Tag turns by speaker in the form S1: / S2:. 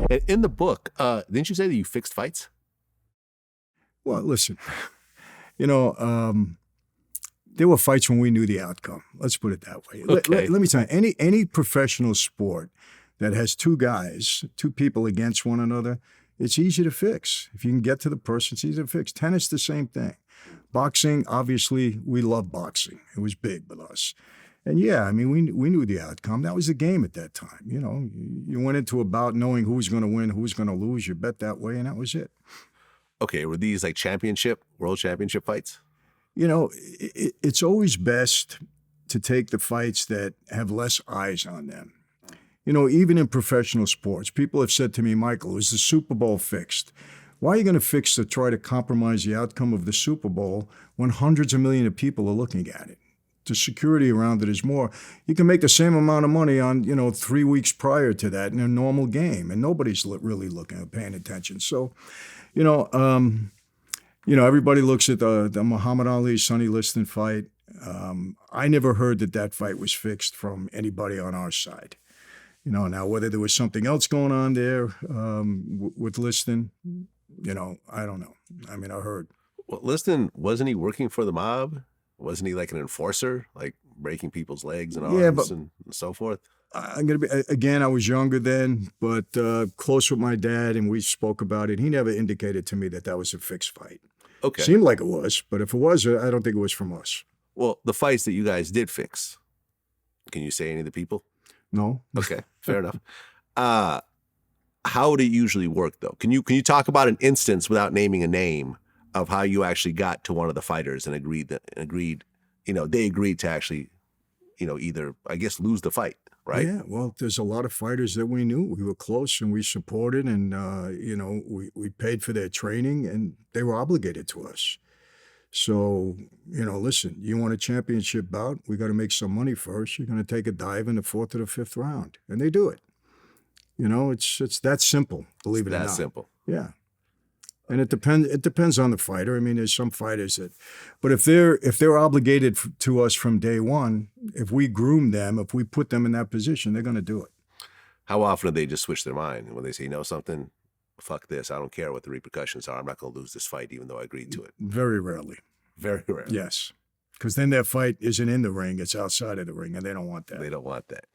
S1: And in the book, didn't you say that you fixed fights?
S2: Well, listen, you know, there were fights when we knew the outcome. Let's put it that way.
S1: Okay.
S2: Let me tell you, any professional sport that has two guys, two people against one another, it's easy to fix. If you can get to the person, it's easy to fix. Tennis, the same thing. Boxing, obviously, we love boxing. It was big with us. And yeah, I mean, we knew the outcome. That was the game at that time. You know, you went into a bout knowing who was going to win, who was going to lose. You bet that way, and that was it.
S1: Okay, were these like world championship fights?
S2: You know, it's always best to take the fights that have less eyes on them. You know, even in professional sports, people have said to me, Michael, is the Super Bowl fixed? Why are you going to fix to try to compromise the outcome of the Super Bowl when hundreds of millions of people are looking at it? The security around it is more. You can make the same amount of money on, 3 weeks prior to that in a normal game, and nobody's really looking or paying attention. So, everybody looks at the Muhammad Ali Sonny Liston fight. I never heard that fight was fixed from anybody on our side. Now whether there was something else going on there with Liston, I don't know. I mean, I heard.
S1: Well, Liston, wasn't he working for the mob? Wasn't he like an enforcer, like breaking people's legs and arms and so forth?
S2: I'm going to be, again, I was younger then, but close with my dad, and we spoke about it. He never indicated to me that was a fixed fight.
S1: Okay.
S2: Seemed like it was, but if it was, I don't think it was from us.
S1: Well, the fights that you guys did fix, can you say any of the people?
S2: No.
S1: Okay, fair enough. How would it usually work, though? Can you talk about an instance without naming a name of how you actually got to one of the fighters and agreed, they agreed to actually, either, I guess, lose the fight, right?
S2: Yeah, well, there's a lot of fighters that we knew. We were close and we supported, and, we paid for their training, and they were obligated to us. So, listen, you want a championship bout? We got to make some money first. You're going to take a dive in the 4th or the 5th round, and they do it. It's that simple, believe it or not.
S1: That simple.
S2: Yeah. And it depends on the fighter. I mean, there's some fighters that, but if they're obligated to us from day one, if we groom them, if we put them in that position, they're going to do it.
S1: How often do they just switch their mind when they say, something, fuck this, I don't care what the repercussions are, I'm not going to lose this fight even though I agreed to it?
S2: Very rarely.
S1: Very rarely.
S2: Yes. Because then their fight isn't in the ring, it's outside of the ring, and they don't want that.
S1: They don't want that.